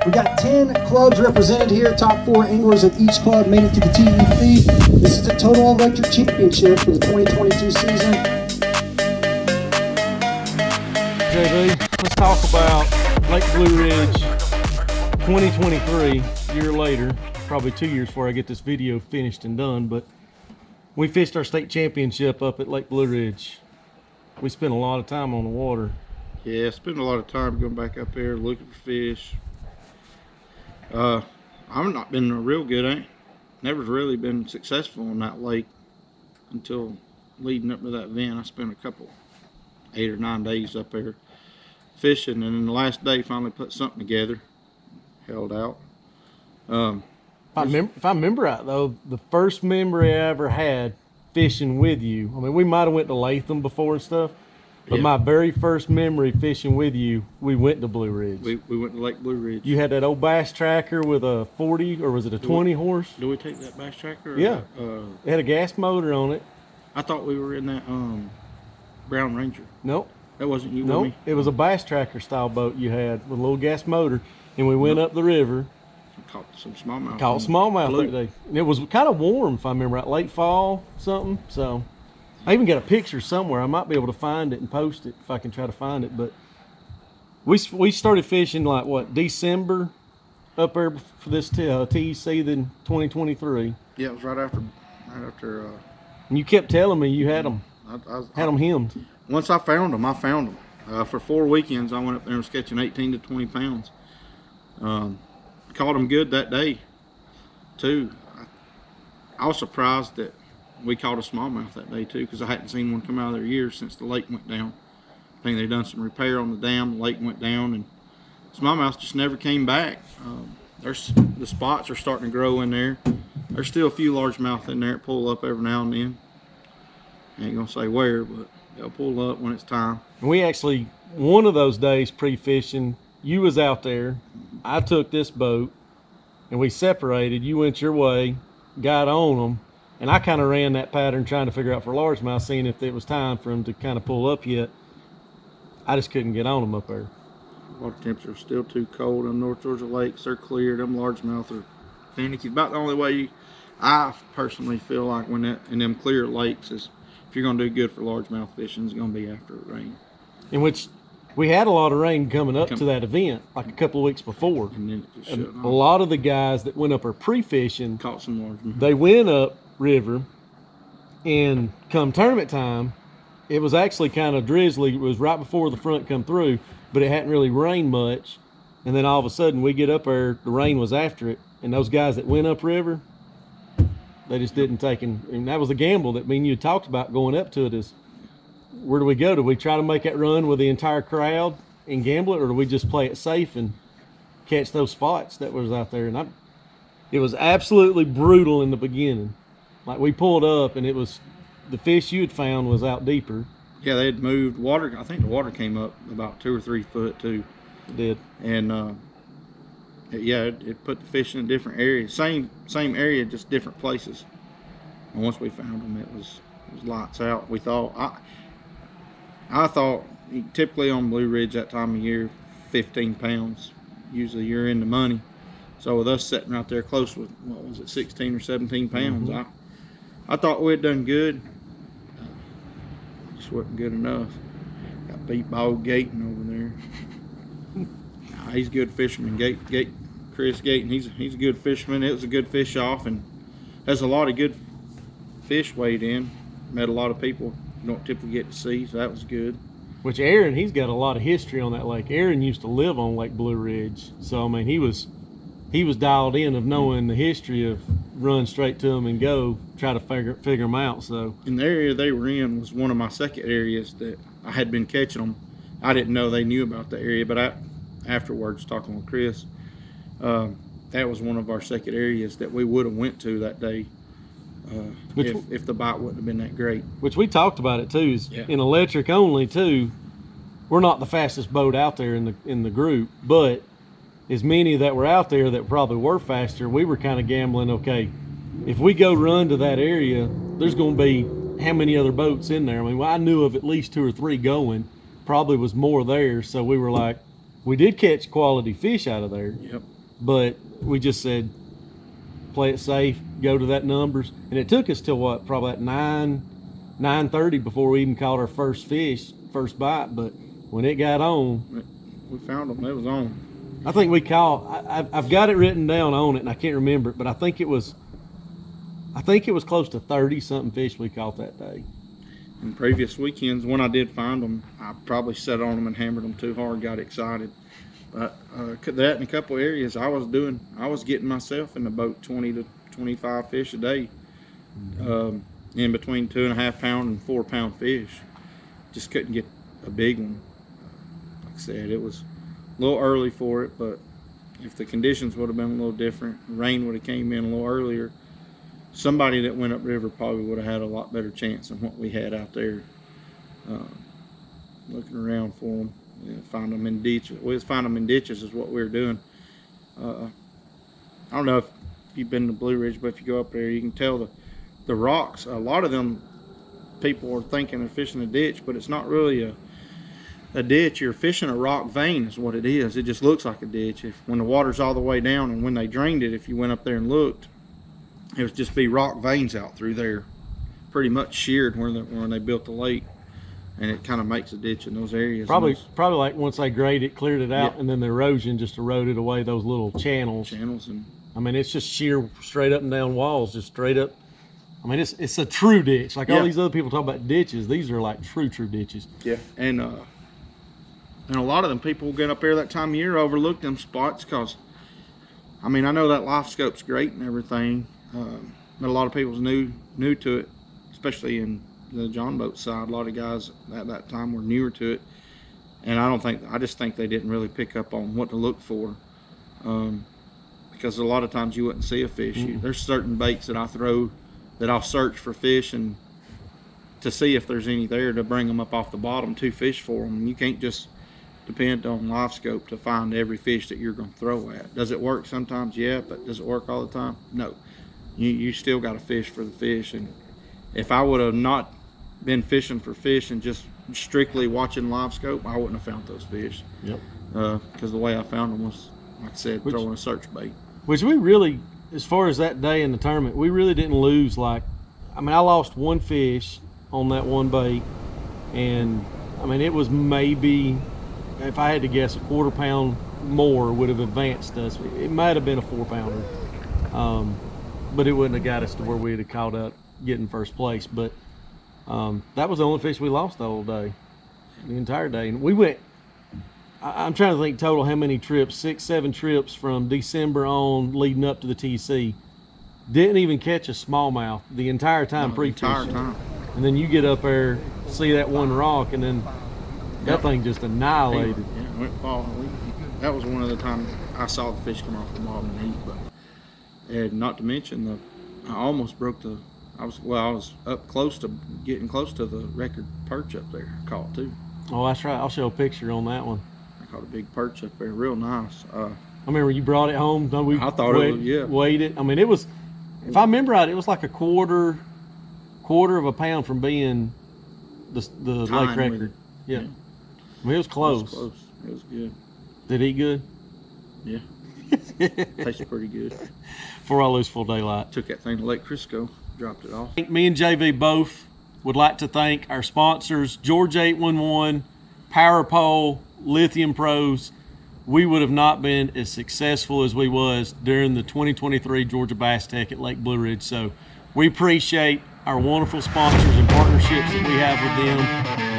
We got 10 clubs represented here. Top 4 anglers at each club made it to the TEC. This is the Total Electric Championship for the 2022 season. JB, let's talk about Lake Blue Ridge 2023, a year later, probably 2 years before I get this video finished and done, but we fished our state championship up at Lake Blue Ridge. We spent a lot of time on the water. Yeah, spent a lot of time going back up there looking for fish. I've not been real good, ain't never really been successful on that lake until leading up to that event. I spent a couple 8 or 9 days up there fishing, and then the last day finally put something together, held out. If I remember right though, the first memory I ever had fishing with you, I mean, we might have went to Lithium before and stuff, but my very first memory fishing with you, we went to Blue Ridge. We went to Lake Blue Ridge. You had that old bass tracker with a 40, or was it a 20 horse? Do we take that bass tracker? Yeah. It had a gas motor on it. I thought we were in that Brown Ranger. Nope. That wasn't you Nope. with me? It was a bass tracker style boat you had with a little gas motor, and we went up the river. Caught some smallmouth. Caught smallmouth that day. And it was kind of warm, if I remember right, late fall, something. So I even got a picture somewhere. I might be able to find it and post it if I can try to find it. But we started fishing like what, December up there for this TEC then 2023. Yeah, it was right after. And you kept telling me you had them, had them hemmed. Once I found them, for 4 weekends, I went up there and was catching 18 to 20 pounds. Caught them good that day, too. I was surprised that we caught a smallmouth that day, too, because I hadn't seen one come out of their years since the lake went down. I think they'd done some repair on the dam, the lake went down, and smallmouth just never came back. The spots are starting to grow in there. There's still a few largemouth in there that pull up every now and then. I ain't gonna say where, but they'll pull up when it's time. We actually, one of those days pre-fishing, you was out there, I took this boat, and we separated. You went your way, got on them, and I kind of ran that pattern trying to figure out for largemouth, seeing if it was time for them to kind of pull up yet. I just couldn't get on them up there. Water temps are still too cold. Them North Georgia lakes, they're clear. Them largemouth are finicky. About the only way I personally feel like when that in them clear lakes is, if you're gonna do good for largemouth fishing, it's gonna be after it rains. In which we had a lot of rain coming up to that event, like a couple of weeks before. And then it just shut off. A lot of the guys that went up there pre-fishing, Caught some largemouth. they went up river, and come tournament time, it was actually kind of drizzly. It was right before the front come through, but it hadn't really rained much. And then all of a sudden we get up there, the rain was after it, and those guys that went up river, they just didn't take it. And that was a gamble that me and you talked about going up to it, is where do we go? Do we try to make that run with the entire crowd and gamble it, or do we just play it safe and catch those spots that was out there? And it was absolutely brutal in the beginning. Like, we pulled up and it was, the fish you had found was out deeper. Yeah, they had moved water. I think the water came up about 2 or 3 foot too. It did. And yeah, it put the fish in a different area. Same area, just different places. And once we found them, it was lights out. We thought, I thought typically on Blue Ridge that time of year, 15 pounds. Usually you're in the money. So with us sitting right there close with, what was it, 16 or 17 pounds, I thought we had done good. Just wasn't good enough. Got beat by old Gayton over there. He's a good fisherman. Chris Gayton, he's a good fisherman. It was a good fish off, and has a lot of good fish weighed in. Met a lot of people you don't typically get to see, so that was good. Which Aaron, he's got a lot of history on that lake. Aaron used to live on Lake Blue Ridge, so I mean he was dialed in of knowing the history of run straight to them and go try to figure them out. So in the area they were in was one of my second areas that I had been catching them. I didn't know they knew about the area, but afterwards talking with Chris, that was one of our second areas that we would have went to that day if the bite wouldn't have been that great. Which we talked about it too, is in electric only too, we're not the fastest boat out there in the group, but as many that were out there that probably were faster, we were kind of gambling, okay, if we go run to that area, there's going to be how many other boats in there? I mean, well, I knew of at least 2 or 3 going, probably was more there. So we were like, we did catch quality fish out of there. Yep. but we just said, play it safe, go to that numbers. And it took us till what, probably at 9:30 before we even caught our first bite. But when it got on, we found them. It was on. I think we caught, I've got it written down on it and I can't remember it, but I think it was close to 30 something fish we caught that day. In previous weekends, when I did find them, I probably sat on them and hammered them too hard, got excited. But that in a couple areas, I was getting myself in the boat 20 to 25 fish a day, in between 2.5 pound and 4 pound fish. Just couldn't get a big one. Like I said, it was a little early for it, but if the conditions would have been a little different, rain would have came in a little earlier, somebody that went upriver probably would have had a lot better chance than what we had out there. Looking around for them, find them in ditches. We just find them in ditches is what we were doing. I don't know if you've been to Blue Ridge, but if you go up there, you can tell the rocks. A lot of them people are thinking they're fishing a ditch, but it's not really a ditch. You're fishing a rock vein is what it is. It just looks like a ditch. When the water's all the way down, and when they drained it, if you went up there and looked, it would just be rock veins out through there, pretty much sheared when they built the lake, and it kind of makes a ditch in those areas. Probably like once they graded it, cleared it out, and then the erosion just eroded away those little channels. And I mean, it's just sheer, straight up and down walls, just straight up. I mean, it's a true ditch. Like all these other people talk about ditches, these are like true ditches. Yeah, and a lot of them people get up there that time of year overlook them spots because, I mean, I know that life scope's great and everything, but a lot of people's new to it, especially in the John boat side. A lot of guys at that time were newer to it, and I just think they didn't really pick up on what to look for, because a lot of times you wouldn't see a fish. There's certain baits that I throw that I'll search for fish and to see if there's any there to bring them up off the bottom to fish for them. You can't just depend on live scope to find every fish that you're going to throw at. Does it work sometimes? Yeah, but does it work all the time? No. You still got to fish for the fish. And if I would have not been fishing for fish and just strictly watching live scope, I wouldn't have found those fish. Yep. Because the way I found them was, like I said, throwing a search bait. Which we really, as far as that day in the tournament, we really didn't lose. Like, I mean, I lost one fish on that one bait, and I mean, it was maybe, if I had to guess, a 1/4 pound more would have advanced us. It might have been a 4 pounder, but it wouldn't have got us to where we'd have caught up getting first place. But that was the only fish we lost the whole day, the entire day. And we went, I'm trying to think total how many trips, 6-7 trips from December on leading up to the TEC. Didn't even catch a smallmouth the entire time pre-fishing. And then you get up there, see that one rock, and then that thing just annihilated. Yeah, went fall. That was one of the times I saw the fish come off the bottom and eat. But and not to mention I almost broke the. I was up close to getting close to the record perch up there. Caught too. Oh, that's right. I'll show a picture on that one. I caught a big perch up there, real nice. I remember you brought it home. I thought it was, weighed it. I mean, it was, if I remember right, it was like a quarter of a pound from being the lake record. Yeah. I mean, it was close. It was close. It was good. Did it eat good? Yeah. Tasted pretty good. Before I lose full daylight. Took that thing to Lake Crisco, dropped it off. Me and JV both would like to thank our sponsors, Georgia 811, Power Pole, Lithium Pros. We would have not been as successful as we was during the 2023 Georgia Bass Tech at Lake Blue Ridge. So we appreciate our wonderful sponsors and partnerships that we have with them.